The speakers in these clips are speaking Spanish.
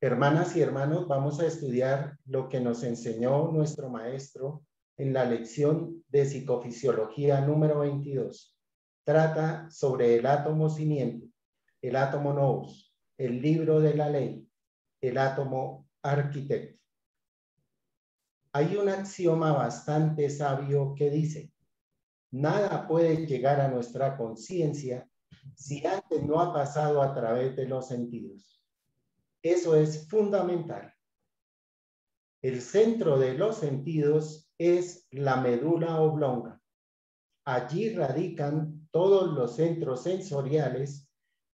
Hermanas y hermanos, vamos a estudiar lo que nos enseñó nuestro maestro en la lección de psicofisiología número 22. Trata sobre el átomo cimiento, el átomo nous, el libro de la ley, el átomo arquitecto. Hay un axioma bastante sabio que dice: nada puede llegar a nuestra conciencia si antes no ha pasado a través de los sentidos. Eso es fundamental. El centro de los sentidos es la médula oblonga. Allí radican todos los centros sensoriales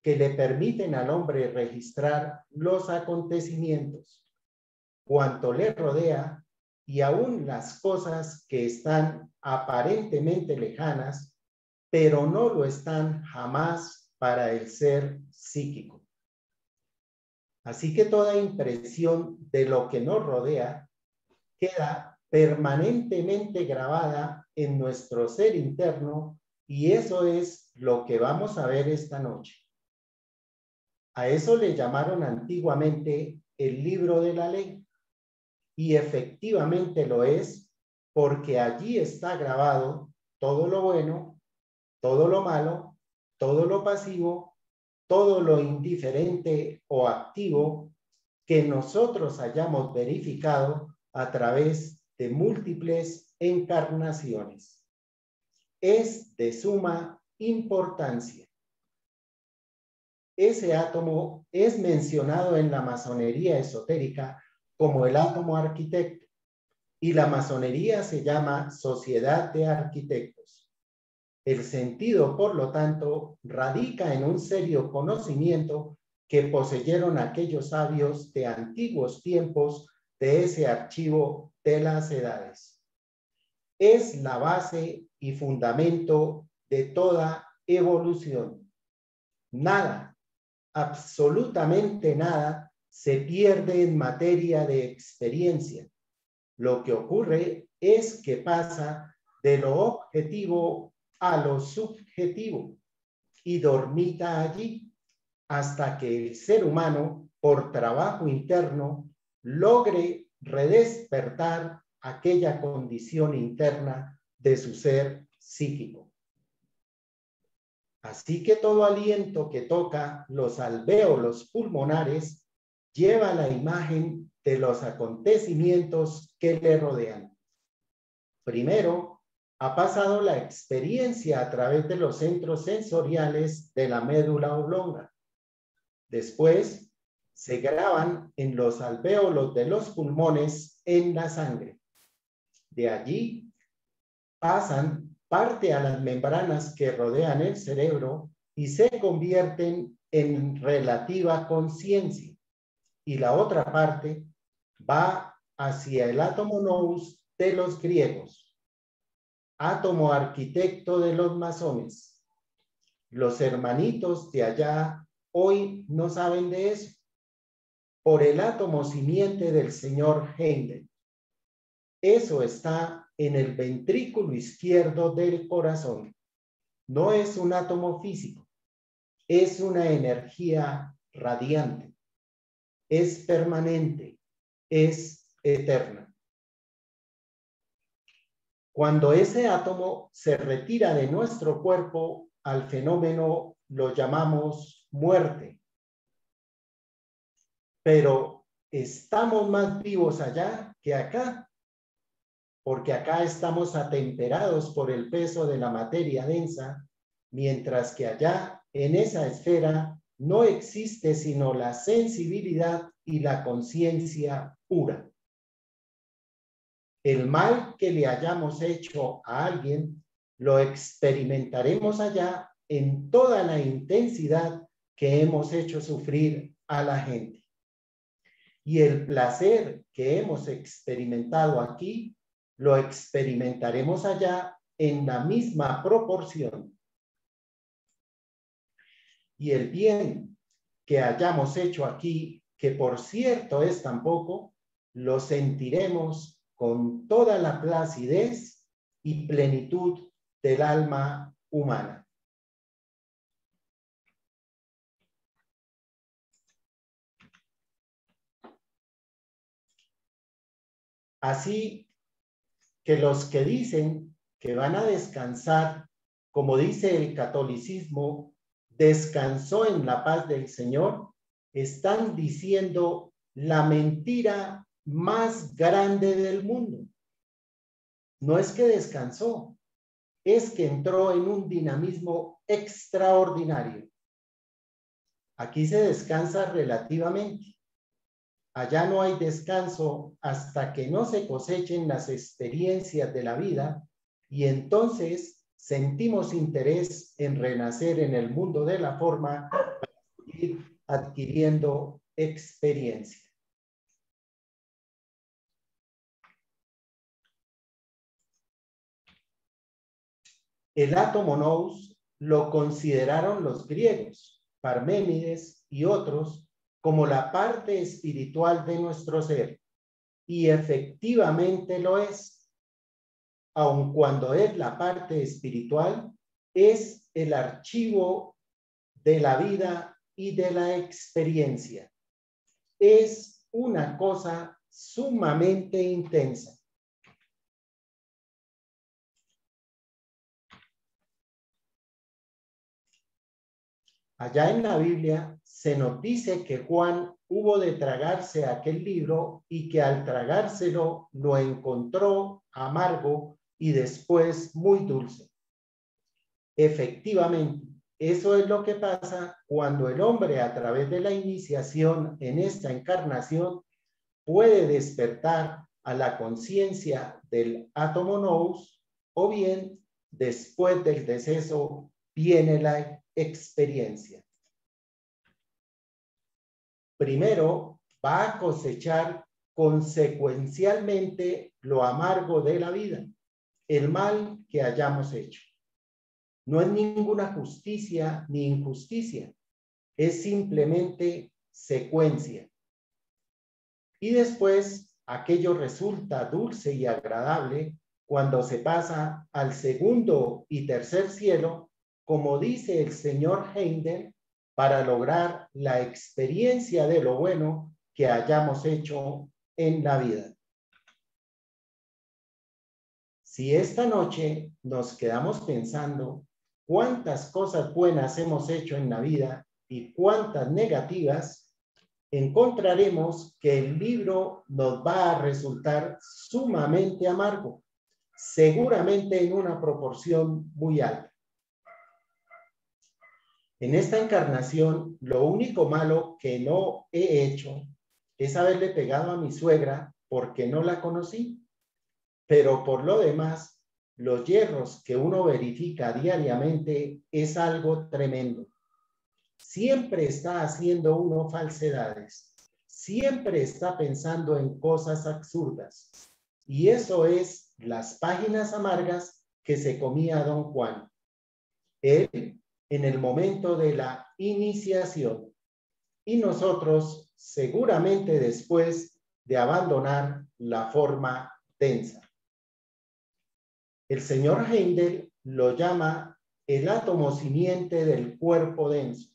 que le permiten al hombre registrar los acontecimientos, cuanto le rodea y aún las cosas que están aparentemente lejanas, pero no lo están jamás para el ser psíquico. Así que toda impresión de lo que nos rodea queda permanentemente grabada en nuestro ser interno, y eso es lo que vamos a ver esta noche. A eso le llamaron antiguamente el libro de la ley, y efectivamente lo es, porque allí está grabado todo lo bueno, todo lo malo, todo lo pasivo, todo lo indiferente o activo que nosotros hayamos verificado a través de múltiples encarnaciones. Es de suma importancia. Ese átomo es mencionado en la masonería esotérica como el átomo arquitecto, y la masonería se llama Sociedad de Arquitectos. El sentido, por lo tanto, radica en un serio conocimiento que poseyeron aquellos sabios de antiguos tiempos de ese archivo de las edades. Es la base y fundamento de toda evolución. Nada, absolutamente nada, se pierde en materia de experiencia. Lo que ocurre es que pasa de lo objetivo a lo subjetivo y dormita allí hasta que el ser humano, por trabajo interno, logre redespertar aquella condición interna de su ser psíquico. Así que todo aliento que toca los alvéolos pulmonares lleva la imagen de los acontecimientos que le rodean. Primero, ha pasado la experiencia a través de los centros sensoriales de la médula oblonga. Después, se graban en los alvéolos de los pulmones en la sangre. De allí, pasan parte a las membranas que rodean el cerebro y se convierten en relativa conciencia. Y la otra parte va hacia el átomo nous de los griegos, átomo arquitecto de los masones. Los hermanitos de allá hoy no saben de eso. Por el átomo simiente del señor Heindel. Eso está en el ventrículo izquierdo del corazón. No es un átomo físico, es una energía radiante, es permanente, es eterna. Cuando ese átomo se retira de nuestro cuerpo, al fenómeno lo llamamos muerte. Pero estamos más vivos allá que acá, porque acá estamos atemperados por el peso de la materia densa, mientras que allá, en esa esfera, no existe sino la sensibilidad y la conciencia pura. El mal que le hayamos hecho a alguien, lo experimentaremos allá en toda la intensidad que hemos hecho sufrir a la gente. Y el placer que hemos experimentado aquí, lo experimentaremos allá en la misma proporción. Y el bien que hayamos hecho aquí, que por cierto es tan poco, lo sentiremos con toda la placidez y plenitud del alma humana. Así que los que dicen que van a descansar, como dice el catolicismo, descansó en la paz del Señor, están diciendo la mentira más grande del mundo. No es que descansó, es que entró en un dinamismo extraordinario. Aquí se descansa relativamente. Allá no hay descanso hasta que no se cosechen las experiencias de la vida y entonces sentimos interés en renacer en el mundo de la forma para ir adquiriendo experiencia. El átomo nous lo consideraron los griegos, Parménides y otros, como la parte espiritual de nuestro ser. Y efectivamente lo es. Aun cuando es la parte espiritual, es el archivo de la vida y de la experiencia. Es una cosa sumamente intensa. Allá en la Biblia se nos dice que Juan hubo de tragarse aquel libro y que al tragárselo lo encontró amargo y después muy dulce. Efectivamente, eso es lo que pasa cuando el hombre a través de la iniciación en esta encarnación puede despertar a la conciencia del átomo nous o bien después del deceso viene la experiencia. Primero va a cosechar consecuencialmente lo amargo de la vida, el mal que hayamos hecho. No es ninguna justicia ni injusticia, es simplemente secuencia. Y después aquello resulta dulce y agradable cuando se pasa al segundo y tercer cielo, como dice el señor Heindel, para lograr la experiencia de lo bueno que hayamos hecho en la vida. Si esta noche nos quedamos pensando cuántas cosas buenas hemos hecho en la vida y cuántas negativas, encontraremos que el libro nos va a resultar sumamente amargo, seguramente en una proporción muy alta. En esta encarnación, lo único malo que no he hecho es haberle pegado a mi suegra porque no la conocí. Pero por lo demás, los yerros que uno verifica diariamente es algo tremendo. Siempre está haciendo uno falsedades. Siempre está pensando en cosas absurdas. Y eso es las páginas amargas que se comía don Juan. Él en el momento de la iniciación y nosotros seguramente después de abandonar la forma densa. El señor Heindel lo llama el átomo simiente del cuerpo denso,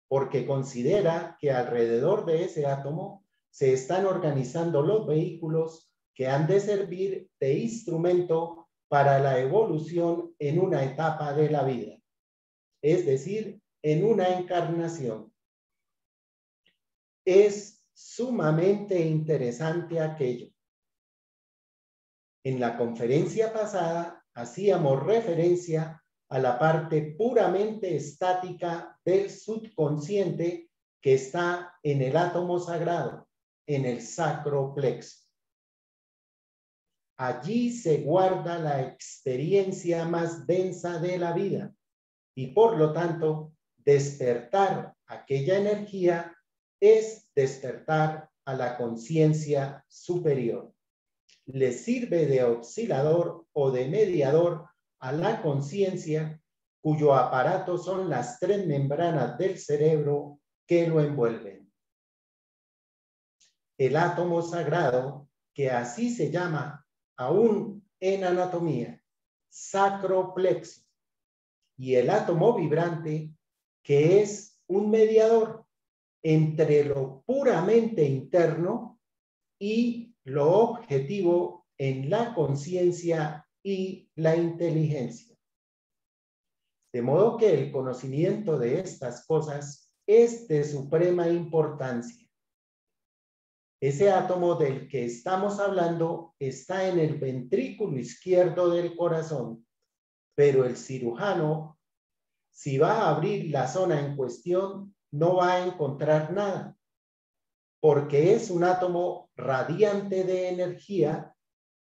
porque considera que alrededor de ese átomo se están organizando los vehículos que han de servir de instrumento para la evolución en una etapa de la vida, es decir, en una encarnación. Es sumamente interesante aquello. En la conferencia pasada hacíamos referencia a la parte puramente estática del subconsciente que está en el átomo sagrado, en el sacro plexo. Allí se guarda la experiencia más densa de la vida y por lo tanto despertar aquella energía es despertar a la conciencia superior. Le sirve de oscilador o de mediador a la conciencia, cuyo aparato son las tres membranas del cerebro que lo envuelven. El átomo sagrado, que así se llama aún en anatomía, sacroplexo, y el átomo vibrante, que es un mediador entre lo puramente interno y lo objetivo en la conciencia y la inteligencia. De modo que el conocimiento de estas cosas es de suprema importancia. Ese átomo del que estamos hablando está en el ventrículo izquierdo del corazón, pero el cirujano, si va a abrir la zona en cuestión, no va a encontrar nada, porque es un átomo radiante de energía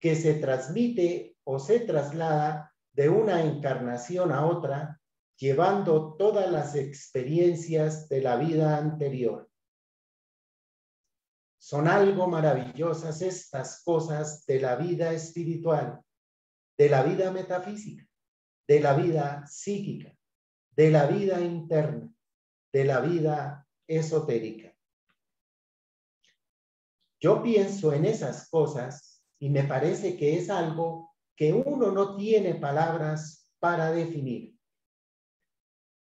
que se transmite o se traslada de una encarnación a otra, llevando todas las experiencias de la vida anterior. Son algo maravillosas estas cosas de la vida espiritual, de la vida metafísica, de la vida psíquica, de la vida interna, de la vida esotérica. Yo pienso en esas cosas y me parece que es algo que uno no tiene palabras para definir.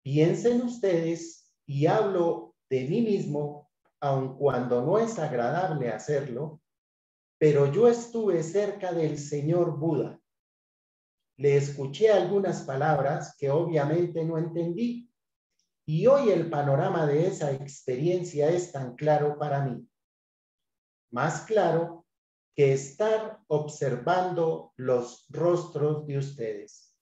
Piensen ustedes, y hablo de mí mismo, aun cuando no es agradable hacerlo, pero yo estuve cerca del señor Buda. Le escuché algunas palabras que obviamente no entendí, y hoy el panorama de esa experiencia es tan claro para mí. Más claro que estar observando los rostros de ustedes.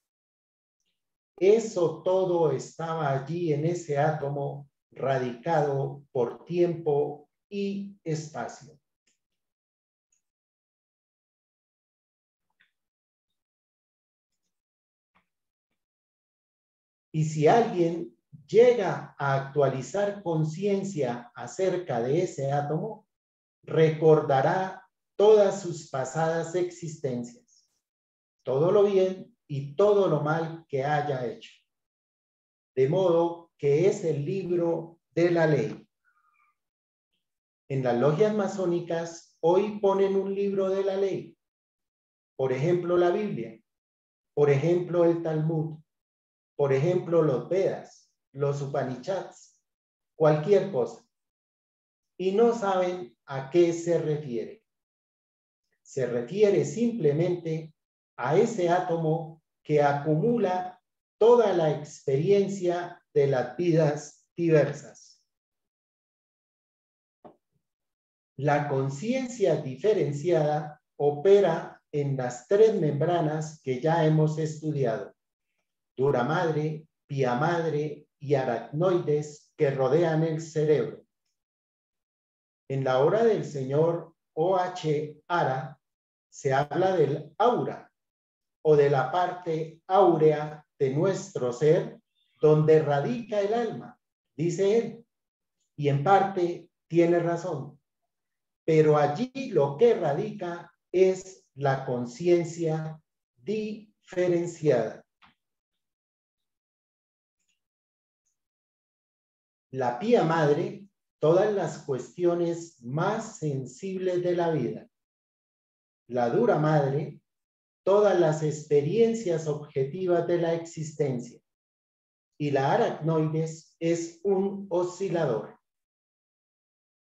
Eso todo estaba allí en ese átomo radicado por tiempo y espacio. Y si alguien llega a actualizar conciencia acerca de ese átomo, recordará todas sus pasadas existencias, todo lo bien y todo lo mal que haya hecho. De modo que es el libro de la ley. En las logias masónicas hoy ponen un libro de la ley. Por ejemplo, la Biblia. Por ejemplo, el Talmud. Por ejemplo, los Vedas, los Upanishads, cualquier cosa. Y no saben a qué se refiere. Se refiere simplemente a ese átomo que acumula toda la experiencia de las vidas diversas. La conciencia diferenciada opera en las tres membranas que ya hemos estudiado: dura madre, pía madre y aracnoides que rodean el cerebro. En la obra del señor O.H. Ara se habla del aura o de la parte áurea de nuestro ser donde radica el alma, dice él, y en parte tiene razón, pero allí lo que radica es la conciencia diferenciada. La pía madre, todas las cuestiones más sensibles de la vida. La dura madre, todas las experiencias objetivas de la existencia. Y la aracnoides es un oscilador.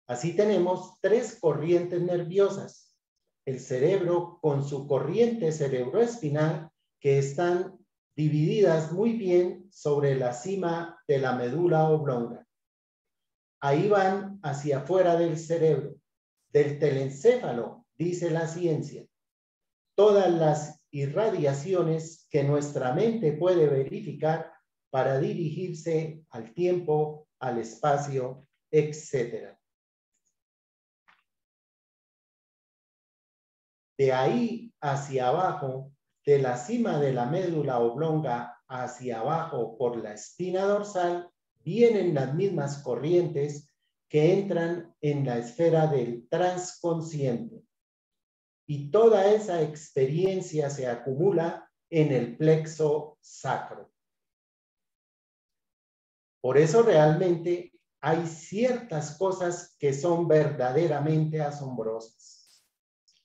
Así tenemos tres corrientes nerviosas. El cerebro con su corriente cerebroespinal que están divididas muy bien sobre la cima de la médula oblonga. Ahí van hacia afuera del cerebro, del telencéfalo, dice la ciencia. Todas las irradiaciones que nuestra mente puede verificar para dirigirse al tiempo, al espacio, etc. De ahí hacia abajo, de la cima de la médula oblonga hacia abajo por la espina dorsal, vienen las mismas corrientes que entran en la esfera del transconsciente. Y toda esa experiencia se acumula en el plexo sacro. Por eso realmente hay ciertas cosas que son verdaderamente asombrosas.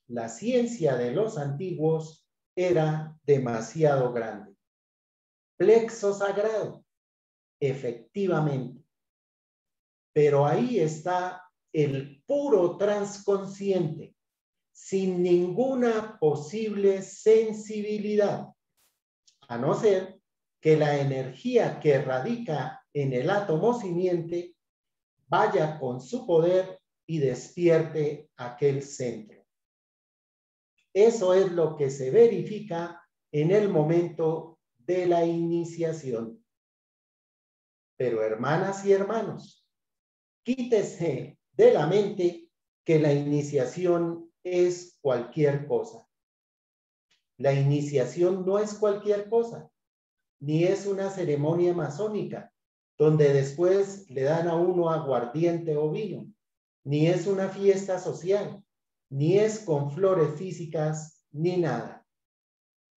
La ciencia de los antiguos era demasiado grande. Plexo sagrado, efectivamente. Pero ahí está el puro transconsciente, sin ninguna posible sensibilidad, a no ser que la energía que radica en el átomo simiente vaya con su poder y despierte aquel centro. Eso es lo que se verifica en el momento de la iniciación. Pero hermanas y hermanos, quítese de la mente que la iniciación es cualquier cosa. La iniciación no es cualquier cosa, ni es una ceremonia masónica, donde después le dan a uno aguardiente o vino, ni es una fiesta social, ni es con flores físicas, ni nada.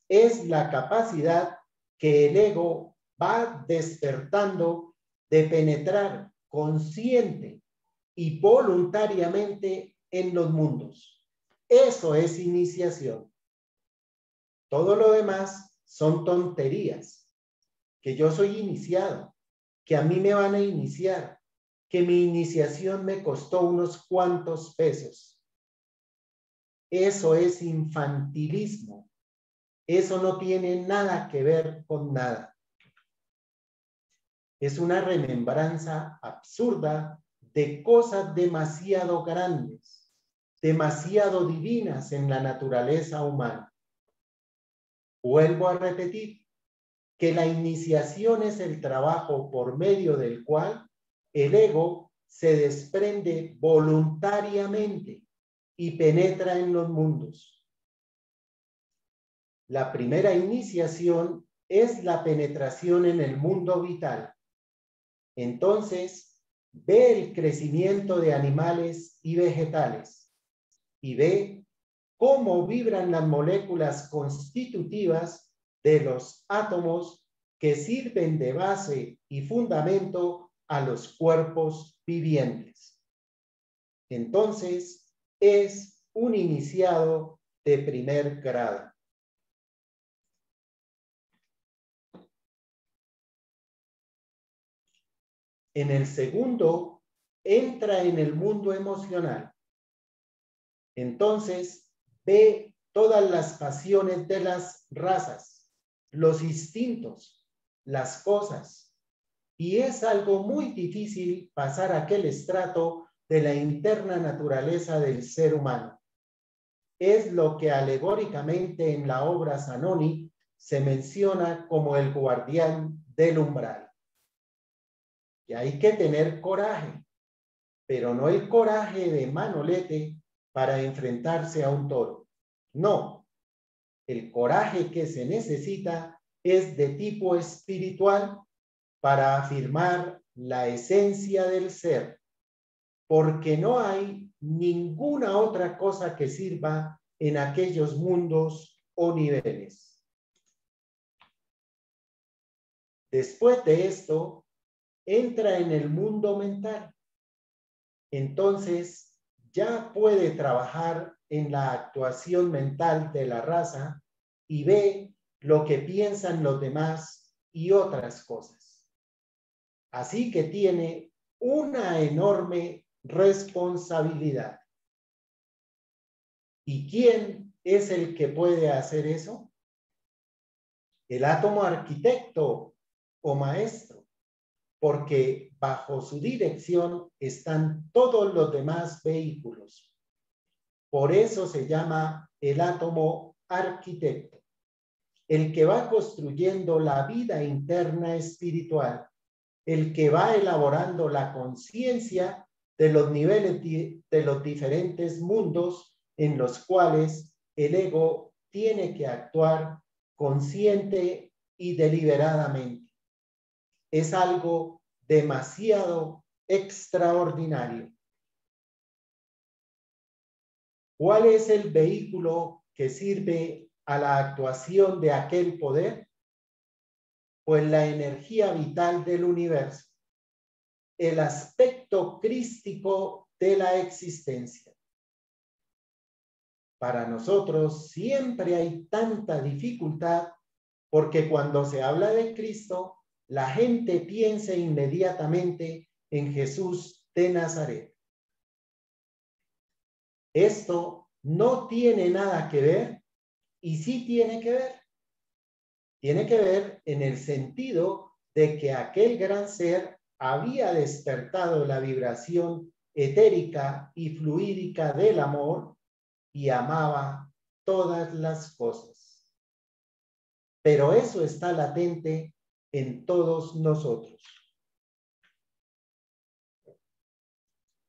Es la capacidad que el ego va despertando de penetrar consciente y voluntariamente en los mundos. Eso es iniciación. Todo lo demás son tonterías. Que yo soy iniciado, que a mí me van a iniciar, que mi iniciación me costó unos cuantos pesos. Eso es infantilismo. Eso no tiene nada que ver con nada. Es una remembranza absurda de cosas demasiado grandes, demasiado divinas en la naturaleza humana. Vuelvo a repetir que la iniciación es el trabajo por medio del cual el ego se desprende voluntariamente y penetra en los mundos. La primera iniciación es la penetración en el mundo vital. Entonces, ve el crecimiento de animales y vegetales y ve cómo vibran las moléculas constitutivas de los átomos que sirven de base y fundamento a los cuerpos vivientes. Entonces, es un iniciado de primer grado. En el segundo, entra en el mundo emocional. Entonces, ve todas las pasiones de las razas, los instintos, las cosas. Y es algo muy difícil pasar aquel estrato de la interna naturaleza del ser humano. Es lo que alegóricamente en la obra Zanoni se menciona como el guardián del umbral. Y hay que tener coraje, pero no el coraje de Manolete para enfrentarse a un toro. No, el coraje que se necesita es de tipo espiritual para afirmar la esencia del ser, porque no hay ninguna otra cosa que sirva en aquellos mundos o niveles. Después de esto, entra en el mundo mental. Entonces, ya puede trabajar en la actuación mental de la raza y ve lo que piensan los demás y otras cosas. Así que tiene una enorme responsabilidad. ¿Y quién es el que puede hacer eso? El átomo arquitecto o maestro, porque bajo su dirección están todos los demás vehículos. Por eso se llama el átomo arquitecto, el que va construyendo la vida interna espiritual, el que va elaborando la conciencia de los niveles de los diferentes mundos en los cuales el ego tiene que actuar consciente y deliberadamente. Es algo demasiado extraordinario. ¿Cuál es el vehículo que sirve a la actuación de aquel poder? Pues la energía vital del universo, el aspecto crístico de la existencia. Para nosotros siempre hay tanta dificultad porque cuando se habla de Cristo, la gente piensa inmediatamente en Jesús de Nazaret. Esto no tiene nada que ver y sí tiene que ver. Tiene que ver en el sentido de que aquel gran ser había despertado la vibración etérica y fluídica del amor y amaba todas las cosas. Pero eso está latente en todos nosotros.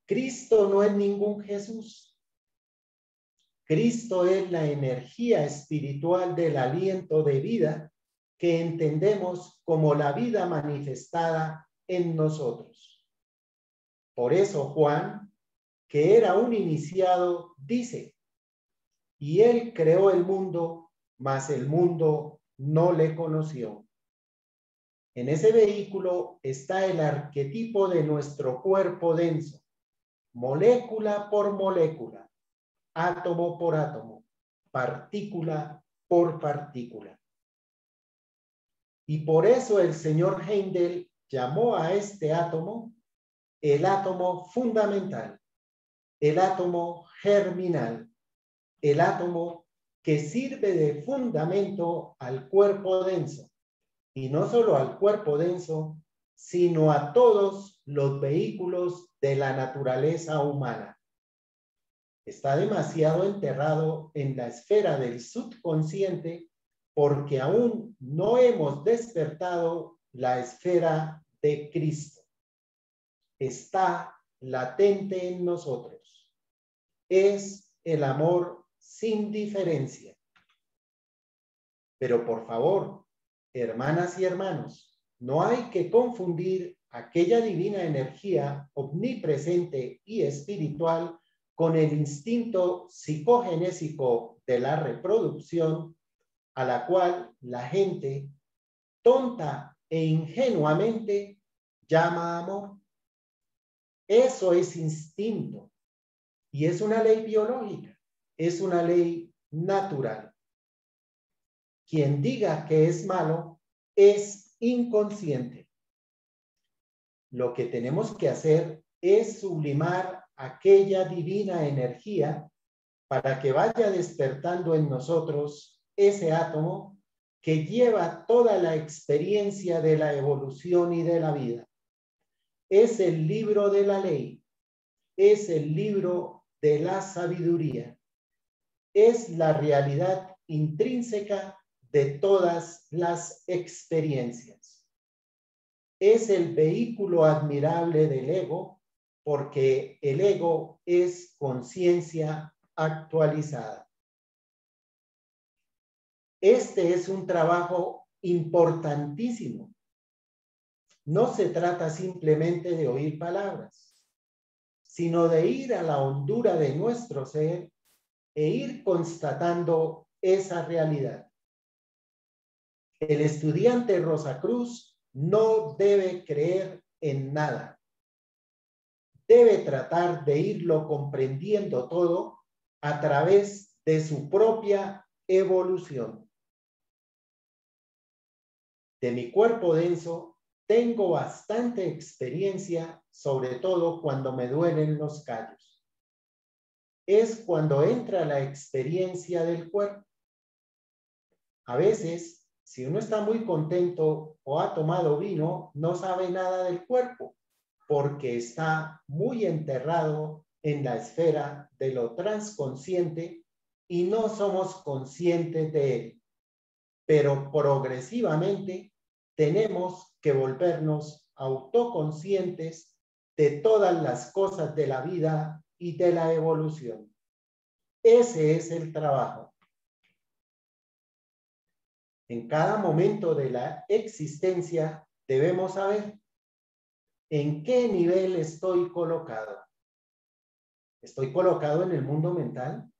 Cristo no es ningún Jesús. Cristo es la energía espiritual del aliento de vida que entendemos como la vida manifestada en nosotros. Por eso Juan, que era un iniciado, dice, y él creó el mundo, mas el mundo no le conoció. En ese vehículo está el arquetipo de nuestro cuerpo denso, molécula por molécula, átomo por átomo, partícula por partícula. Y por eso el señor Heindel llamó a este átomo el átomo fundamental, el átomo germinal, el átomo que sirve de fundamento al cuerpo denso, y no solo al cuerpo denso, sino a todos los vehículos de la naturaleza humana. Está demasiado enterrado en la esfera del subconsciente porque aún no hemos despertado la esfera de Cristo. Está latente en nosotros. Es el amor sin diferencia. Pero por favor, hermanas y hermanos, no hay que confundir aquella divina energía omnipresente y espiritual con el instinto psicogenésico de la reproducción, a la cual la gente tonta e ingenuamente llama amor. Eso es instinto y es una ley biológica, es una ley natural. Quien diga que es malo es inconsciente. Lo que tenemos que hacer es sublimar aquella divina energía para que vaya despertando en nosotros ese átomo que lleva toda la experiencia de la evolución y de la vida. Es el libro de la ley, es el libro de la sabiduría, es la realidad intrínseca de todas las experiencias. Es el vehículo admirable del ego, porque el ego es conciencia actualizada. Este es un trabajo importantísimo. No se trata simplemente de oír palabras, sino de ir a la hondura de nuestro ser e ir constatando esa realidad. El estudiante Rosacruz no debe creer en nada. Debe tratar de irlo comprendiendo todo a través de su propia evolución. De mi cuerpo denso tengo bastante experiencia, sobre todo cuando me duelen los callos. Es cuando entra la experiencia del cuerpo. A veces, si uno está muy contento o ha tomado vino, no sabe nada del cuerpo, porque está muy enterrado en la esfera de lo transconsciente y no somos conscientes de él. Pero progresivamente tenemos que volvernos autoconscientes de todas las cosas de la vida y de la evolución. Ese es el trabajo. En cada momento de la existencia debemos saber en qué nivel estoy colocado. ¿Estoy colocado en el mundo mental?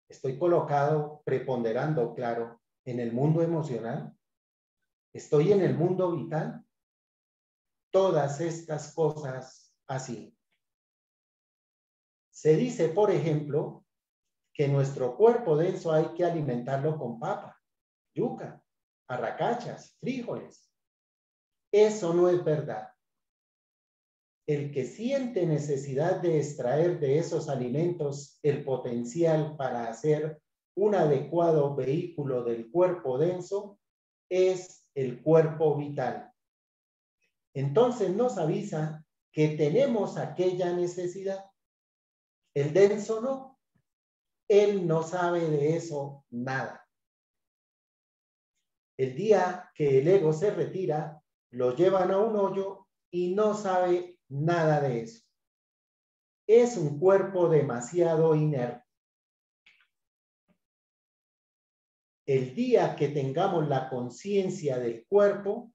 ¿Estoy colocado, preponderando, claro, en el mundo emocional? ¿Estoy en el mundo vital? Todas estas cosas así. Se dice, por ejemplo, que nuestro cuerpo denso hay que alimentarlo con papa, yuca, arracachas, frijoles. Eso no es verdad. el que siente necesidad de extraer de esos alimentos el potencial para hacer un adecuado vehículo del cuerpo denso, es el cuerpo vital. Entonces nos avisa que tenemos aquella necesidad. El denso no. Él no sabe de eso nada. El día que el ego se retira, lo llevan a un hoyo y no sabe nada de eso. Es un cuerpo demasiado inerte. El día que tengamos la conciencia del cuerpo,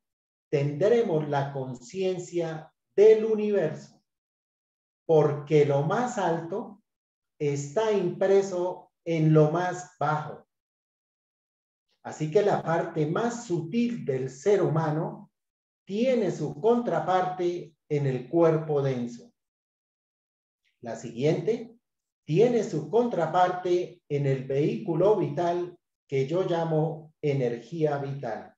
tendremos la conciencia del universo, porque lo más alto está impreso en lo más bajo. Así que la parte más sutil del ser humano tiene su contraparte en el cuerpo denso. La siguiente tiene su contraparte en el vehículo vital que yo llamo energía vital.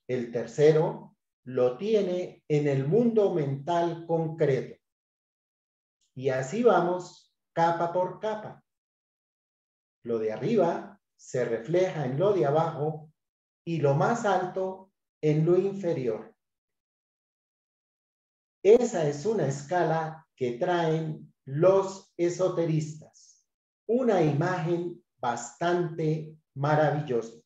El tercero lo tiene en el mundo mental concreto. Y así vamos capa por capa. Lo de arriba se refleja en lo de abajo y lo más alto en lo inferior. Esa es una escala que traen los esoteristas. Una imagen bastante maravillosa.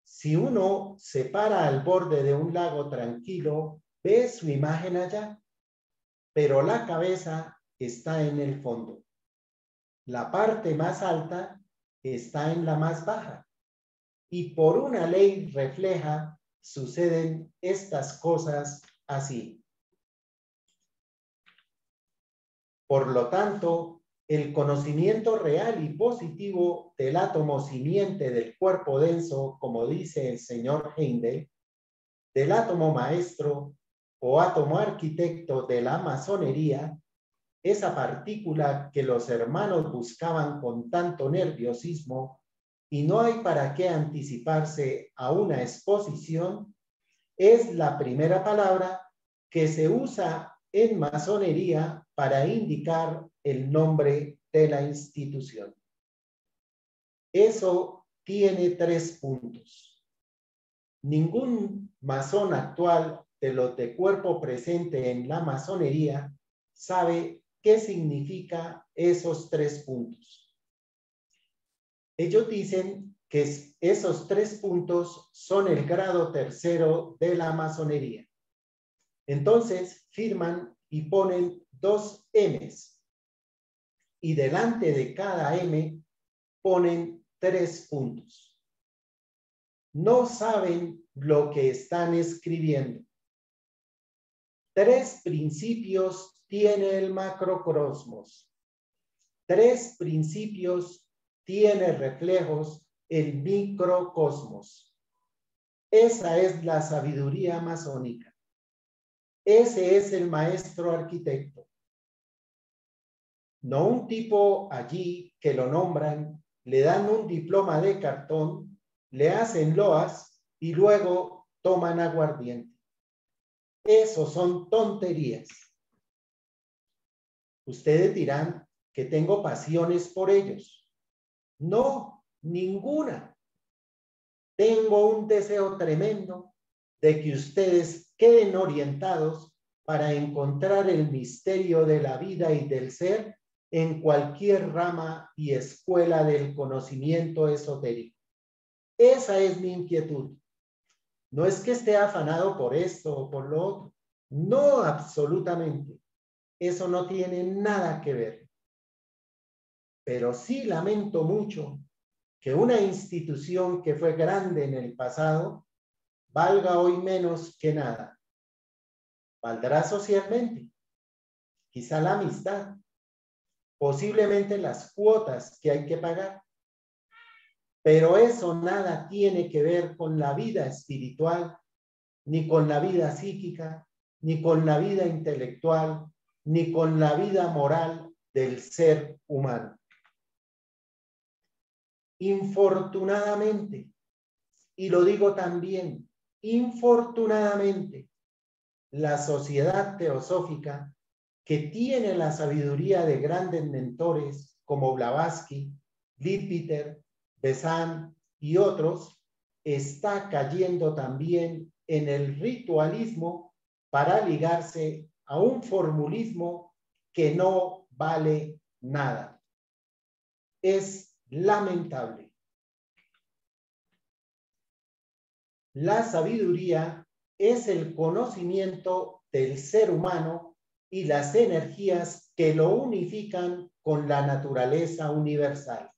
Si uno se para al borde de un lago tranquilo, ve su imagen allá, pero la cabeza está en el fondo. La parte más alta está en la más baja. Y por una ley refleja, suceden estas cosas así. Por lo tanto, el conocimiento real y positivo del átomo simiente del cuerpo denso, como dice el señor Heindel, del átomo maestro o átomo arquitecto de la masonería, esa partícula que los hermanos buscaban con tanto nerviosismo, y no hay para qué anticiparse a una exposición, es la primera palabra que se usa en masonería para indicar el nombre de la institución. Eso tiene 3 puntos. Ningún masón actual de los de cuerpo presente en la masonería sabe qué significa esos 3 puntos. Ellos dicen que esos 3 puntos son el grado tercero de la masonería. Entonces firman y ponen 2 M's y delante de cada M ponen 3 puntos. No saben lo que están escribiendo. 3 principios tiene el macrocosmos. 3 principios tiene reflejos el microcosmos. Esa es la sabiduría masónica. Ese es el maestro arquitecto. No un tipo allí que lo nombran, le dan un diploma de cartón, le hacen loas y luego toman aguardiente. Eso son tonterías. Ustedes dirán que tengo pasiones por ellos. No, ninguna. Tengo un deseo tremendo de que ustedes queden orientados para encontrar el misterio de la vida y del ser en cualquier rama y escuela del conocimiento esotérico. Esa es mi inquietud. No es que esté afanado por esto o por lo otro. No, absolutamente. Eso no tiene nada que ver. Pero sí lamento mucho que una institución que fue grande en el pasado valga hoy menos que nada. Valdrá socialmente, quizá la amistad, posiblemente las cuotas que hay que pagar, pero eso nada tiene que ver con la vida espiritual, ni con la vida psíquica, ni con la vida intelectual, ni con la vida moral del ser humano. Infortunadamente, y lo digo también, Infortunadamente, la sociedad teosófica, que tiene la sabiduría de grandes mentores como Blavatsky, Leadbeater, Besant y otros, está cayendo también en el ritualismo para ligarse a un formulismo que no vale nada. Es lamentable. La sabiduría es el conocimiento del ser humano y las energías que lo unifican con la naturaleza universal.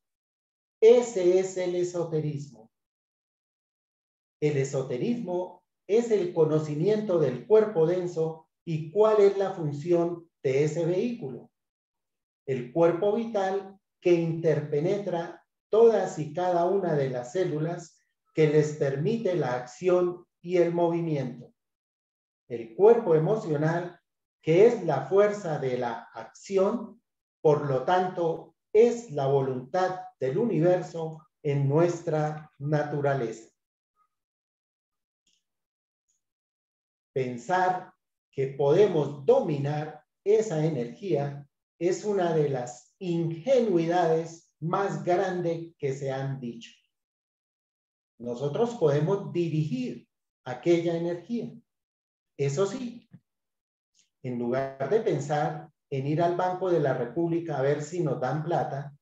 Ese es el esoterismo. El esoterismo es el conocimiento del cuerpo denso y cuál es la función de ese vehículo. El cuerpo vital que interpenetra todas y cada una de las células que les permite la acción y el movimiento. El cuerpo emocional, que es la fuerza de la acción, por lo tanto, es la voluntad del universo en nuestra naturaleza. Pensar que podemos dominar esa energía es una de las ingenuidades más grandes que se han dicho. Nosotros podemos dirigir aquella energía. Eso sí, en lugar de pensar en ir al Banco de la República a ver si nos dan plata,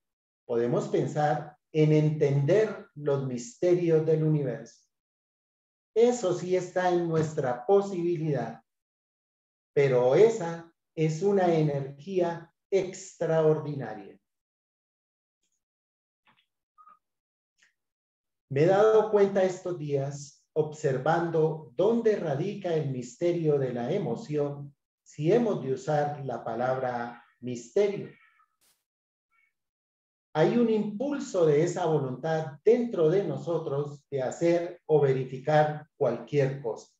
podemos pensar en entender los misterios del universo. Eso sí está en nuestra posibilidad, pero esa es una energía extraordinaria. Me he dado cuenta estos días, observando dónde radica el misterio de la emoción, si hemos de usar la palabra misterio. Hay un impulso de esa voluntad dentro de nosotros de hacer o verificar cualquier cosa.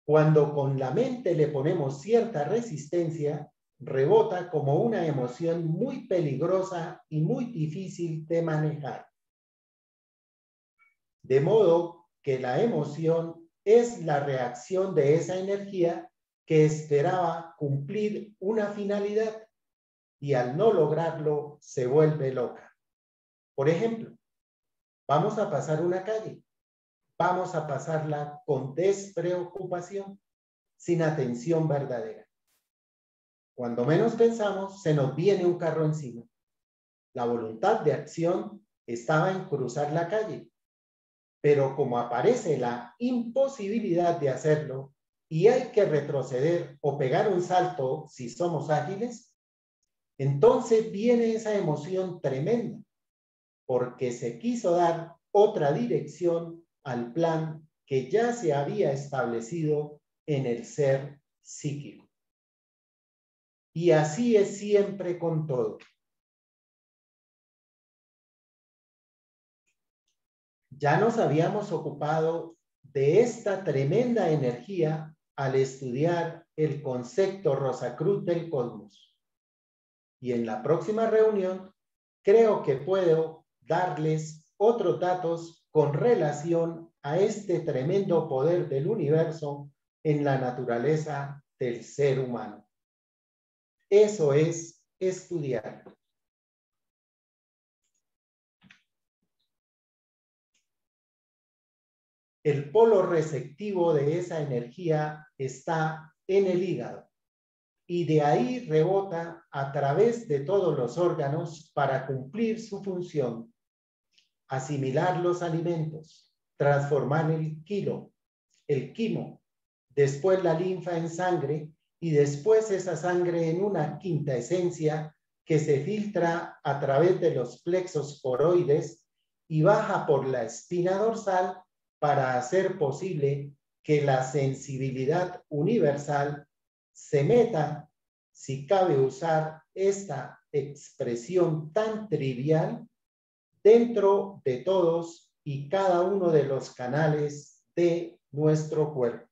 Cuando con la mente le ponemos cierta resistencia, rebota como una emoción muy peligrosa y muy difícil de manejar. De modo que la emoción es la reacción de esa energía que esperaba cumplir una finalidad y al no lograrlo se vuelve loca. Por ejemplo, vamos a pasar una calle. Vamos a pasarla con despreocupación, sin atención verdadera. Cuando menos pensamos, se nos viene un carro encima. La voluntad de acción estaba en cruzar la calle, pero como aparece la imposibilidad de hacerlo y hay que retroceder o pegar un salto si somos ágiles, entonces viene esa emoción tremenda, porque se quiso dar otra dirección al plan que ya se había establecido en el ser psíquico. Y así es siempre con todo. Ya nos habíamos ocupado de esta tremenda energía al estudiar el concepto Rosacruz del cosmos. Y en la próxima reunión creo que puedo darles otros datos con relación a este tremendo poder del universo en la naturaleza del ser humano. Eso es estudiar. El polo receptivo de esa energía está en el hígado y de ahí rebota a través de todos los órganos para cumplir su función, asimilar los alimentos, transformar el quimo, después la linfa en sangre y después esa sangre en una quinta esencia que se filtra a través de los plexos coroides y baja por la espina dorsal para hacer posible que la sensibilidad universal se meta, si cabe usar esta expresión tan trivial, dentro de todos y cada uno de los canales de nuestro cuerpo.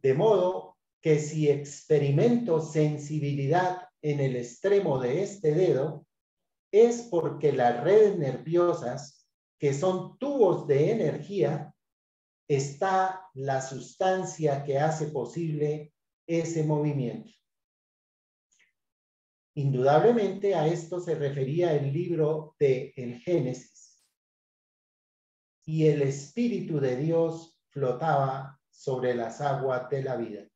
De modo que si experimento sensibilidad en el extremo de este dedo, es porque las redes nerviosas, que son tubos de energía, está la sustancia que hace posible ese movimiento. Indudablemente a esto se refería el libro de el Génesis. Y el Espíritu de Dios flotaba sobre las aguas de la vida.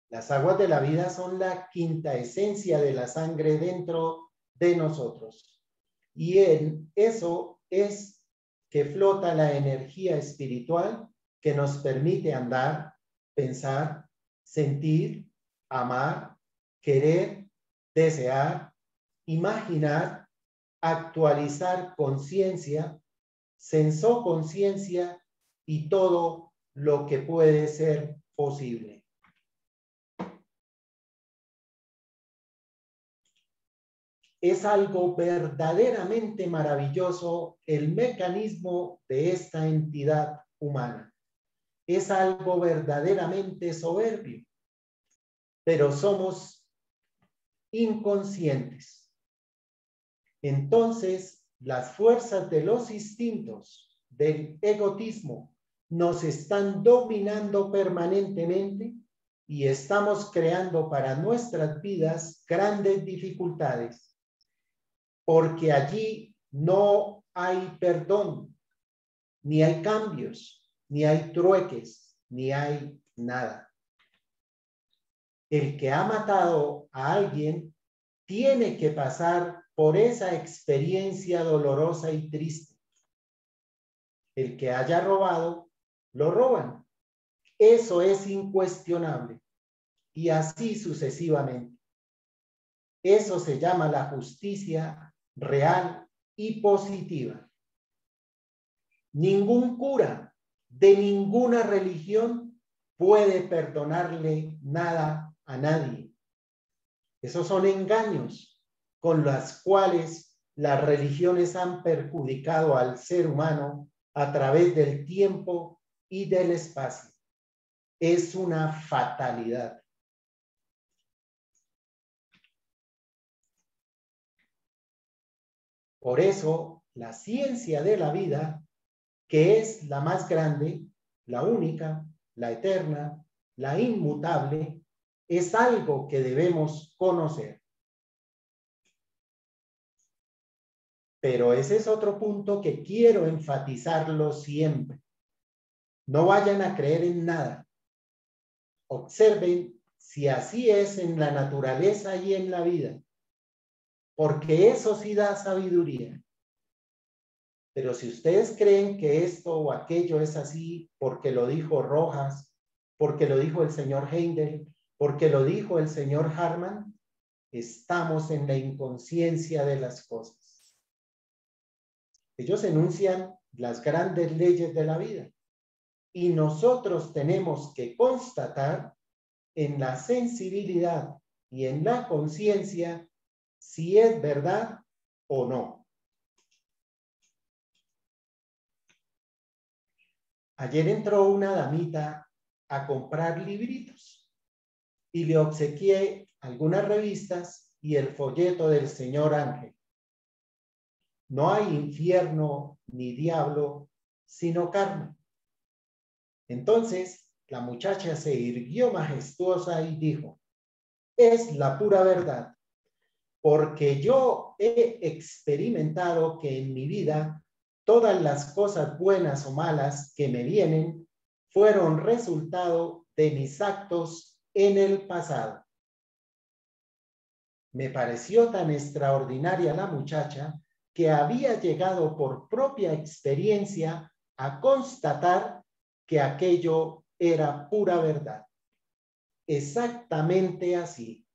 Las aguas de la vida son la quinta esencia de la sangre dentro de nosotros. Y en eso es que flota la energía espiritual que nos permite andar, pensar, sentir, amar, querer, desear, imaginar, actualizar conciencia, sensoconciencia y todo lo que puede ser posible. Es algo verdaderamente maravilloso el mecanismo de esta entidad humana. Es algo verdaderamente soberbio, pero somos inconscientes. Entonces, las fuerzas de los instintos, del egoísmo, nos están dominando permanentemente y estamos creando para nuestras vidas grandes dificultades. Porque allí no hay perdón, ni hay cambios, ni hay trueques, ni hay nada. El que ha matado a alguien tiene que pasar por esa experiencia dolorosa y triste. El que haya robado, lo roban. Eso es incuestionable. Y así sucesivamente. Eso se llama la justicia real y positiva. Ningún cura de ninguna religión puede perdonarle nada a nadie. Esos son engaños con los cuales las religiones han perjudicado al ser humano a través del tiempo y del espacio. Es una fatalidad. Por eso, la ciencia de la vida, que es la más grande, la única, la eterna, la inmutable, es algo que debemos conocer. Pero ese es otro punto que quiero enfatizarlo siempre. No vayan a creer en nada. Observen si así es en la naturaleza y en la vida, porque eso sí da sabiduría. Pero si ustedes creen que esto o aquello es así porque lo dijo Rojas, porque lo dijo el señor Heindel, porque lo dijo el señor Harman, estamos en la inconsciencia de las cosas. Ellos enuncian las grandes leyes de la vida y nosotros tenemos que constatar en la sensibilidad y en la conciencia si es verdad o no. Ayer entró una damita a comprar libritos y le obsequié algunas revistas y el folleto del señor Ángel. No hay infierno ni diablo, sino karma. Entonces, la muchacha se irguió majestuosa y dijo, es la pura verdad, porque yo he experimentado que en mi vida todas las cosas buenas o malas que me vienen fueron resultado de mis actos en el pasado. Me pareció tan extraordinaria la muchacha que había llegado por propia experiencia a constatar que aquello era pura verdad. Exactamente así.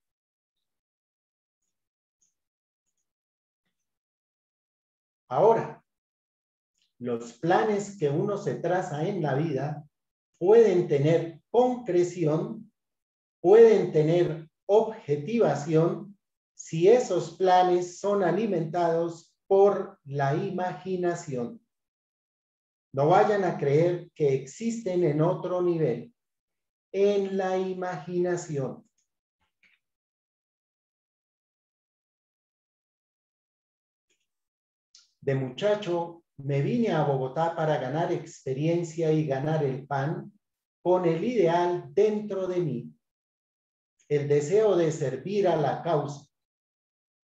Ahora, los planes que uno se traza en la vida pueden tener concreción, pueden tener objetivación si esos planes son alimentados por la imaginación. No vayan a creer que existen en otro nivel, en la imaginación. De muchacho me vine a Bogotá para ganar experiencia y ganar el pan con el ideal dentro de mí, el deseo de servir a la causa.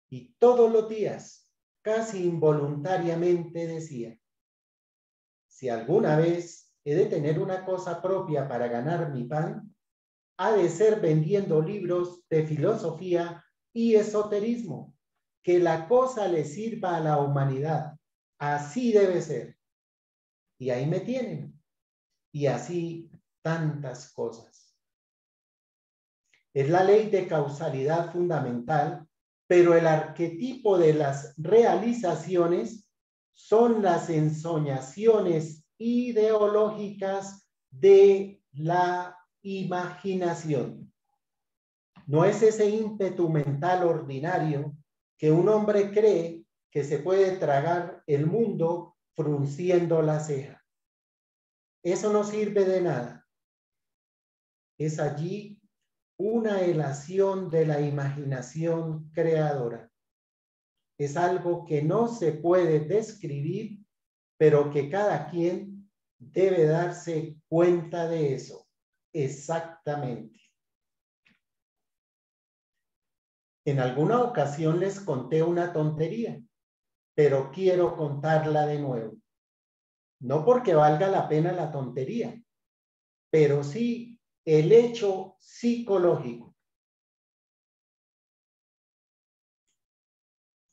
Y todos los días, casi involuntariamente decía, si alguna vez he de tener una cosa propia para ganar mi pan, ha de ser vendiendo libros de filosofía y esoterismo, que la cosa le sirva a la humanidad. Así debe ser. Y ahí me tienen. Y así tantas cosas. Es la ley de causalidad fundamental, pero el arquetipo de las realizaciones son las ensoñaciones ideológicas de la imaginación. No es ese ímpetu mental ordinario que un hombre cree que se puede tragar el mundo frunciendo la ceja. Eso no sirve de nada. Es allí una elación de la imaginación creadora. Es algo que no se puede describir, pero que cada quien debe darse cuenta de eso. Exactamente. En alguna ocasión les conté una tontería, pero quiero contarla de nuevo. No porque valga la pena la tontería, pero sí el hecho psicológico.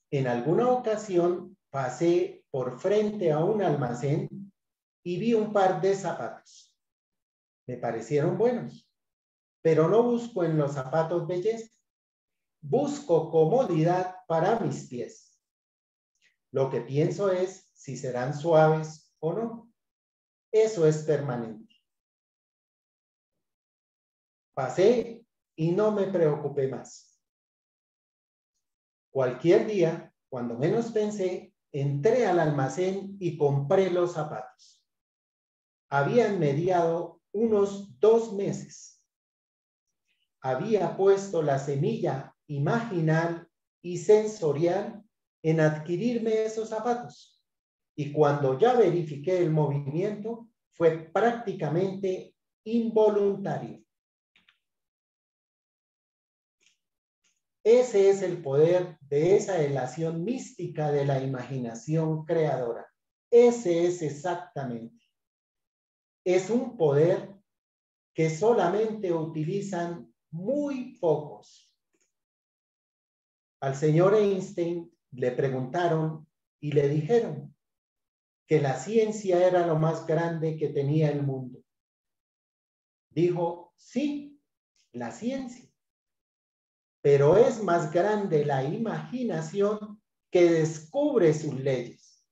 En alguna ocasión pasé por frente a un almacén y vi un par de zapatos. Me parecieron buenos, pero no busco en los zapatos belleza. Busco comodidad para mis pies. Lo que pienso es si serán suaves o no. Eso es permanente. Pasé y no me preocupé más. Cualquier día, cuando menos pensé, entré al almacén y compré los zapatos. Habían mediado unos 2 meses. Había puesto la semilla imaginal y sensorial en adquirirme esos zapatos. Y cuando ya verifiqué el movimiento, fue prácticamente involuntario. Ese es el poder de esa elación mística de la imaginación creadora. Ese es exactamente. Es un poder que solamente utilizan muy pocos. Al señor Einstein le preguntaron y le dijeron que la ciencia era lo más grande que tenía el mundo. Dijo, sí, la ciencia. Pero es más grande la imaginación que descubre sus leyes.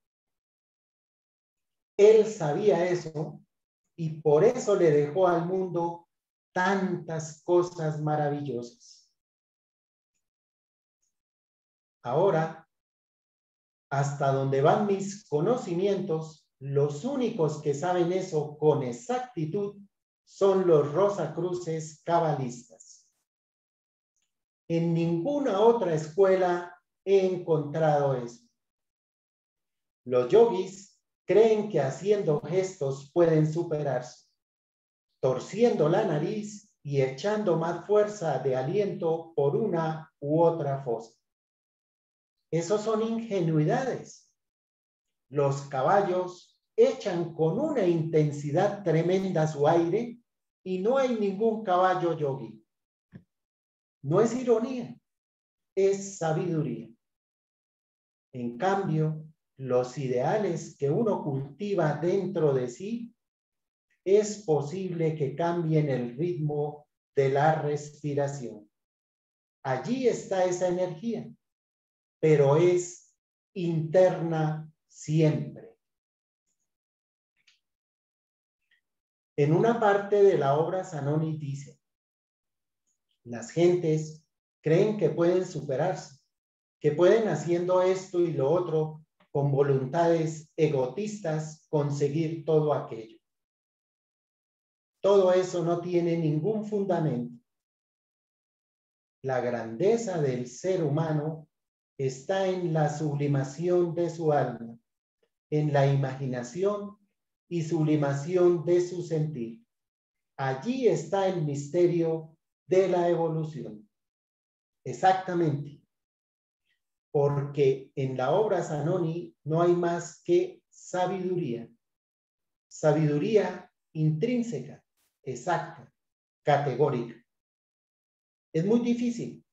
Él sabía eso y por eso le dejó al mundo tantas cosas maravillosas. Ahora, hasta donde van mis conocimientos, los únicos que saben eso con exactitud son los Rosacruces cabalistas. En ninguna otra escuela he encontrado eso. Los yogis creen que haciendo gestos pueden superarse, torciendo la nariz y echando más fuerza de aliento por una u otra fosa. Esos son ingenuidades. Los caballos echan con una intensidad tremenda su aire y no hay ningún caballo yogi. No es ironía, es sabiduría. En cambio, los ideales que uno cultiva dentro de sí, es posible que cambien el ritmo de la respiración. Allí está esa energía, pero es interna siempre. En una parte de la obra Zanoni dice, las gentes creen que pueden superarse, que pueden haciendo esto y lo otro con voluntades egoístas conseguir todo aquello. Todo eso no tiene ningún fundamento. La grandeza del ser humano está en la sublimación de su alma, en la imaginación y sublimación de su sentir. Allí está el misterio de la evolución. Exactamente. Porque en la obra Zanoni no hay más que sabiduría. Sabiduría intrínseca, exacta, categórica. Es muy difícil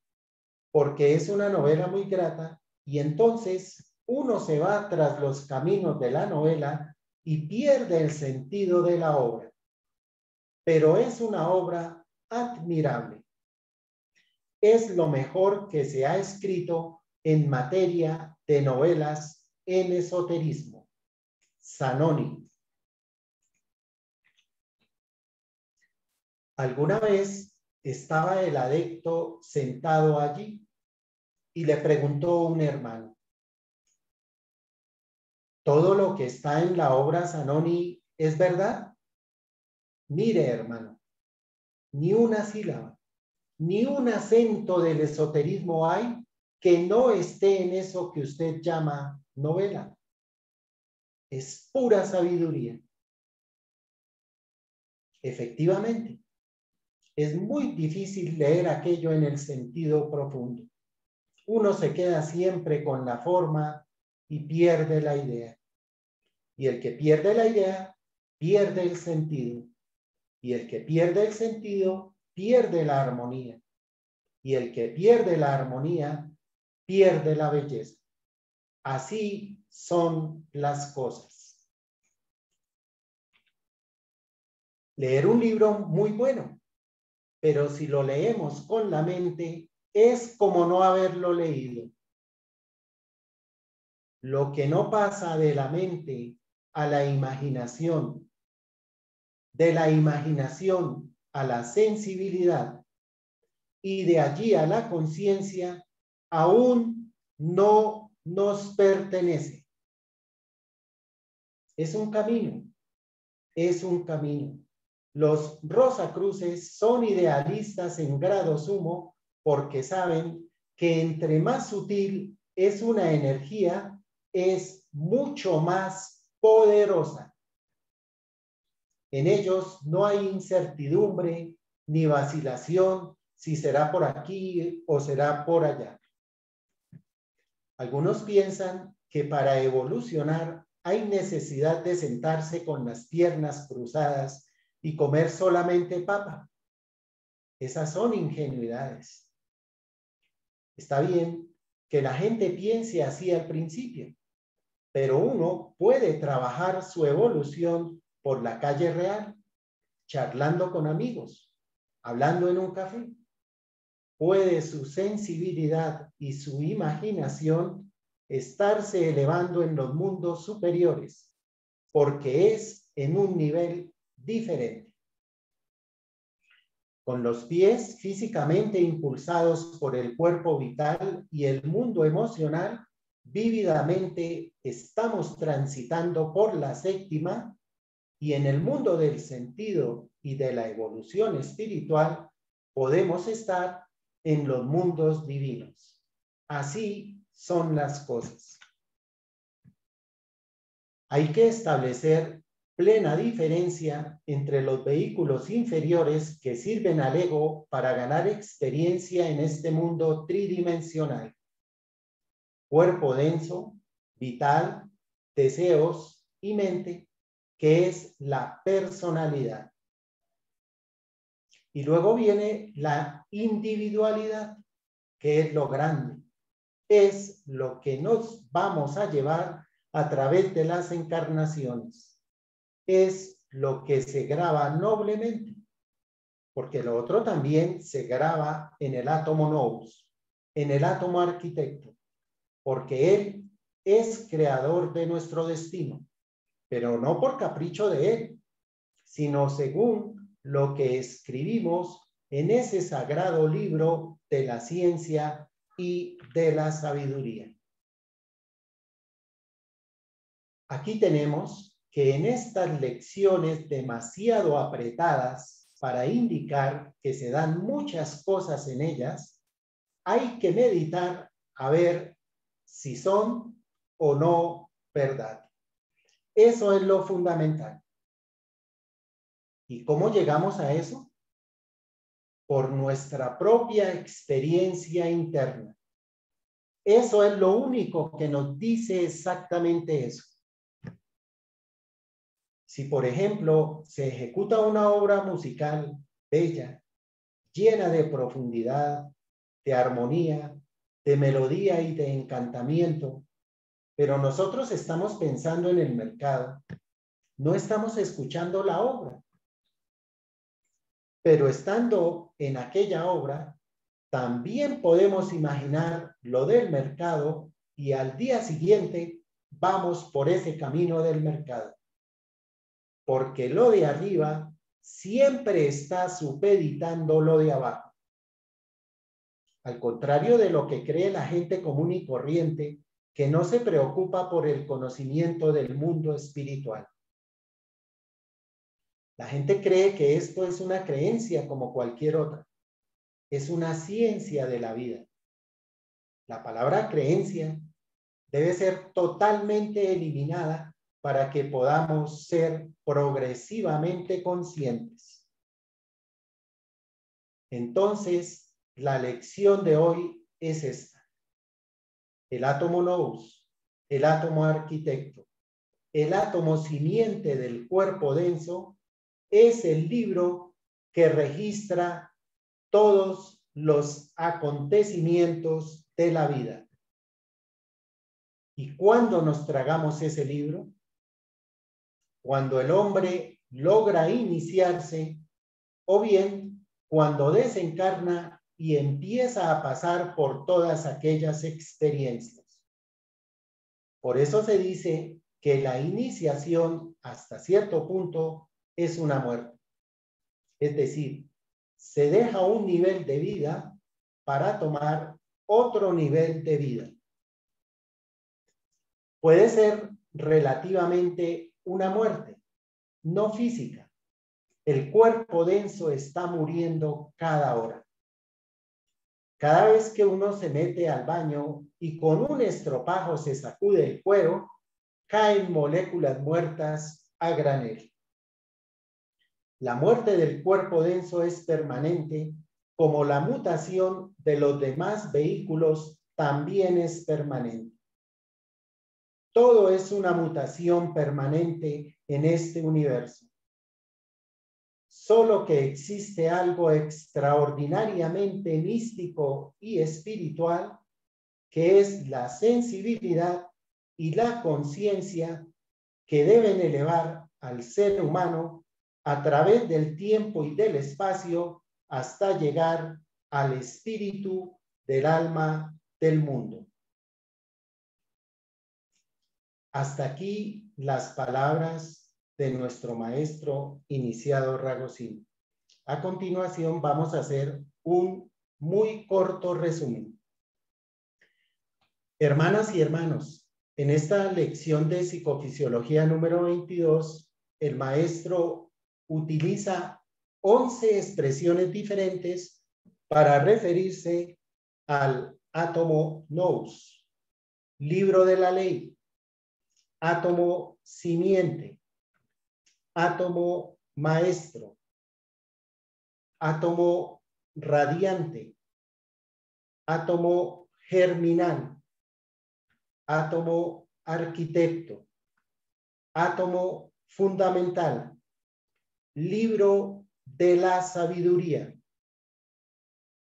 porque es una novela muy grata y entonces uno se va tras los caminos de la novela y pierde el sentido de la obra. Pero es una obra admirable. Es lo mejor que se ha escrito en materia de novelas en esoterismo. Zanoni. Alguna vez estaba el adepto sentado allí y le preguntó a un hermano: ¿todo lo que está en la obra Zanoni es verdad? Mire, hermano, ni una sílaba, ni un acento del esoterismo hay que no esté en eso que usted llama novela. Es pura sabiduría. Efectivamente, es muy difícil leer aquello en el sentido profundo. Uno se queda siempre con la forma y pierde la idea. Y el que pierde la idea, pierde el sentido. Y el que pierde el sentido, pierde la armonía. Y el que pierde la armonía, pierde la belleza. Así son las cosas. Leer un libro muy bueno, pero si lo leemos con la mente, es como no haberlo leído. Lo que no pasa de la mente a la imaginación, de la imaginación a la sensibilidad y de allí a la conciencia, aún no nos pertenece. Es un camino, es un camino. Los Rosacruces son idealistas en grado sumo porque saben que entre más sutil es una energía, es mucho más poderosa. En ellos no hay incertidumbre ni vacilación si será por aquí o será por allá. Algunos piensan que para evolucionar hay necesidad de sentarse con las piernas cruzadas y comer solamente papa. Esas son ingenuidades. Está bien que la gente piense así al principio, pero uno puede trabajar su evolución por la calle real, charlando con amigos, hablando en un café. Puede su sensibilidad y su imaginación estarse elevando en los mundos superiores, porque es en un nivel diferente. Con los pies físicamente impulsados por el cuerpo vital y el mundo emocional, vívidamente estamos transitando por la séptima y en el mundo del sentido y de la evolución espiritual podemos estar en los mundos divinos. Así son las cosas. Hay que establecer plena diferencia entre los vehículos inferiores que sirven al ego para ganar experiencia en este mundo tridimensional. Cuerpo denso, vital, deseos y mente, que es la personalidad. Y luego viene la individualidad, que es lo grande. Es lo que nos vamos a llevar a través de las encarnaciones. Es lo que se graba noblemente, porque lo otro también se graba en el átomo nous, en el átomo arquitecto, porque él es creador de nuestro destino, pero no por capricho de él, sino según lo que escribimos en ese sagrado libro de la ciencia y de la sabiduría. Aquí tenemos que en estas lecciones demasiado apretadas para indicar que se dan muchas cosas en ellas, hay que meditar a ver si son o no verdad. Eso es lo fundamental. ¿Y cómo llegamos a eso? Por nuestra propia experiencia interna. Eso es lo único que nos dice exactamente eso. Si, por ejemplo, se ejecuta una obra musical bella, llena de profundidad, de armonía, de melodía y de encantamiento, pero nosotros estamos pensando en el mercado, no estamos escuchando la obra. Pero estando en aquella obra, también podemos imaginar lo del mercado y al día siguiente vamos por ese camino del mercado. Porque lo de arriba siempre está supeditando lo de abajo. Al contrario de lo que cree la gente común y corriente, que no se preocupa por el conocimiento del mundo espiritual. La gente cree que esto es una creencia como cualquier otra. Es una ciencia de la vida. La palabra creencia debe ser totalmente eliminada para que podamos ser progresivamente conscientes. Entonces, la lección de hoy es esta. El átomo nous, el átomo arquitecto, el átomo simiente del cuerpo denso es el libro que registra todos los acontecimientos de la vida. ¿Y cuándo nos tragamos ese libro? Cuando el hombre logra iniciarse, o bien cuando desencarna y empieza a pasar por todas aquellas experiencias. Por eso se dice que la iniciación hasta cierto punto es una muerte. Es decir, se deja un nivel de vida para tomar otro nivel de vida. Puede ser relativamente una muerte, no física. El cuerpo denso está muriendo cada hora. Cada vez que uno se mete al baño y con un estropajo se sacude el cuero, caen moléculas muertas a granel. La muerte del cuerpo denso es permanente, como la mutación de los demás vehículos también es permanente. Todo es una mutación permanente en este universo. Solo que existe algo extraordinariamente místico y espiritual, que es la sensibilidad y la conciencia que deben elevar al ser humano a través del tiempo y del espacio hasta llegar al espíritu del alma del mundo. Hasta aquí las palabras de nuestro maestro iniciado Ragusín. A continuación vamos a hacer un muy corto resumen. Hermanas y hermanos, en esta lección de psicofisiología número 22, el maestro utiliza 11 expresiones diferentes para referirse al átomo nous, libro de la ley, átomo simiente, átomo maestro, átomo radiante, átomo germinal, átomo arquitecto, átomo fundamental, libro de la sabiduría.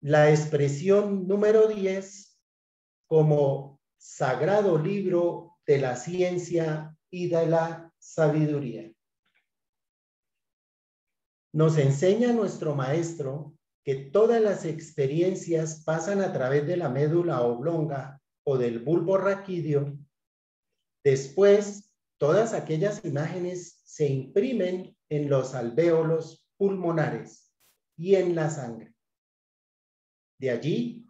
La expresión número 10 como sagrado libro de la ciencia y de la sabiduría. Nos enseña nuestro maestro que todas las experiencias pasan a través de la médula oblonga o del bulbo raquídeo. Después, todas aquellas imágenes se imprimen en los alvéolos pulmonares y en la sangre. De allí,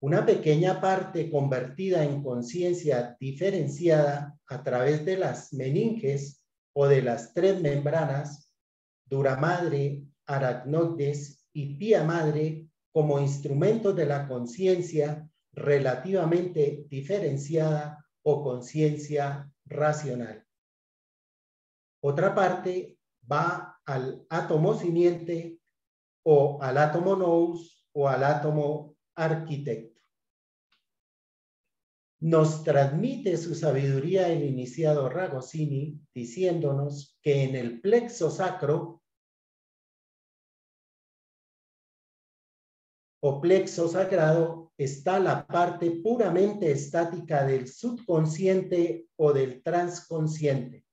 una pequeña parte convertida en conciencia diferenciada a través de las meninges o de las tres membranas, dura madre, aracnoides y pía madre, como instrumentos de la conciencia relativamente diferenciada o conciencia racional. Otra parte va al átomo simiente o al átomo nous o al átomo arquitecto. Nos transmite su sabiduría el iniciado Ragosini diciéndonos que en el plexo sacro o plexo sagrado está la parte puramente estática del subconsciente o del transconsciente,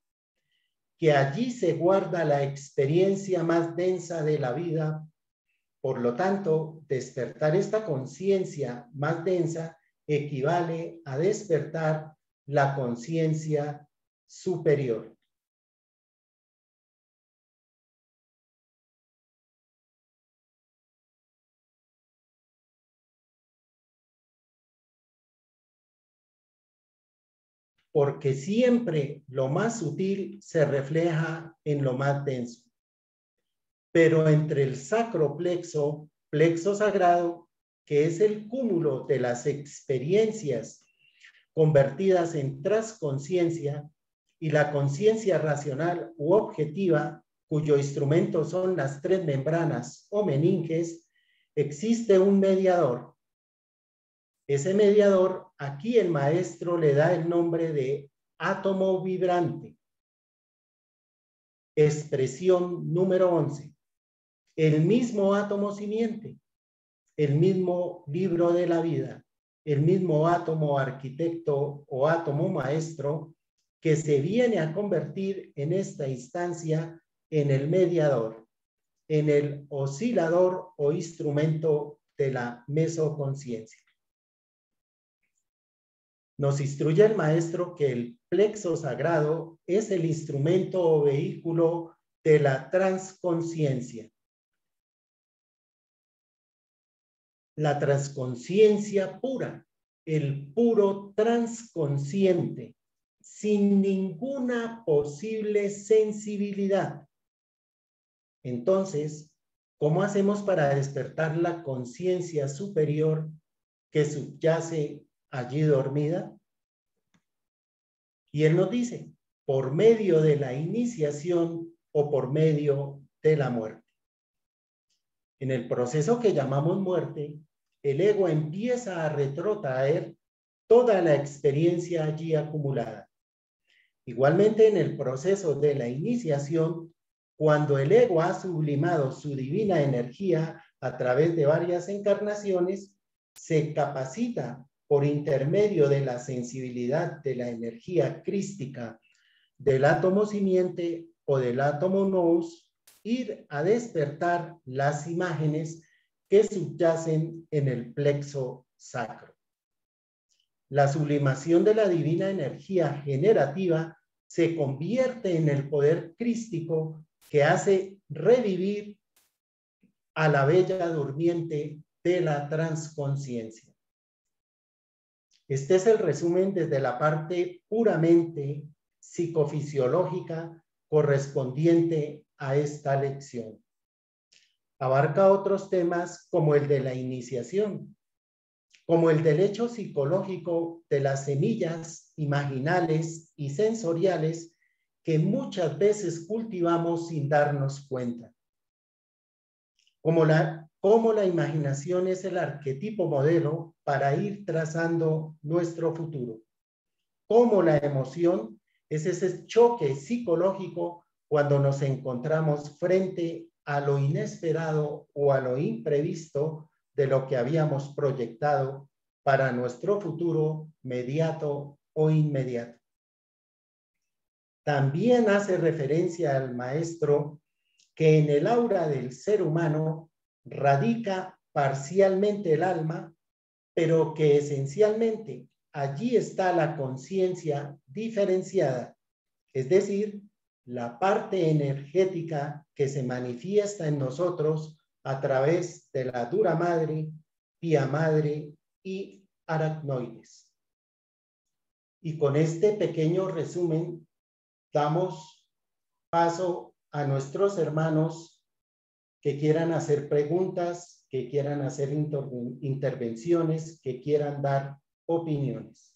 que allí se guarda la experiencia más densa de la vida. Por lo tanto, despertar esta conciencia más densa equivale a despertar la conciencia superior. Porque siempre lo más sutil se refleja en lo más denso. Pero entre el sacro plexo, plexo sagrado, que es el cúmulo de las experiencias convertidas en transconsciencia, y la conciencia racional u objetiva, cuyo instrumento son las tres membranas o meninges, existe un mediador. Ese mediador, aquí el maestro le da el nombre de átomo vibrante. Expresión número 11. El mismo átomo simiente, el mismo libro de la vida, el mismo átomo arquitecto o átomo maestro que se viene a convertir en esta instancia en el mediador, en el oscilador o instrumento de la mesoconciencia. Nos instruye el maestro que el plexo sagrado es el instrumento o vehículo de la transconsciencia. La transconsciencia pura, el puro transconsciente, sin ninguna posible sensibilidad. Entonces, ¿cómo hacemos para despertar la conciencia superior que subyace allí dormida? Y él nos dice, por medio de la iniciación o por medio de la muerte. En el proceso que llamamos muerte, el ego empieza a retrotraer toda la experiencia allí acumulada. Igualmente en el proceso de la iniciación, cuando el ego ha sublimado su divina energía a través de varias encarnaciones, se capacita por intermedio de la sensibilidad de la energía crística del átomo simiente o del átomo nous, ir a despertar las imágenes que subyacen en el plexo sacro. La sublimación de la divina energía generativa se convierte en el poder crístico que hace revivir a la bella durmiente de la transconsciencia. Este es el resumen desde la parte puramente psicofisiológica correspondiente a esta lección. Abarca otros temas como el de la iniciación, como el del hecho psicológico de las semillas imaginales y sensoriales que muchas veces cultivamos sin darnos cuenta. Como la imaginación es el arquetipo modelo para ir trazando nuestro futuro. Como la emoción es ese choque psicológico cuando nos encontramos frente a lo inesperado o a lo imprevisto de lo que habíamos proyectado para nuestro futuro mediato o inmediato. También hace referencia al maestro que en el aura del ser humano radica parcialmente el alma, pero que esencialmente allí está la conciencia diferenciada, es decir, la parte energética que se manifiesta en nosotros a través de la dura madre, pía madre y aracnoides. Y con este pequeño resumen damos paso a nuestros hermanos que quieran hacer preguntas, que quieran hacer intervenciones, que quieran dar opiniones.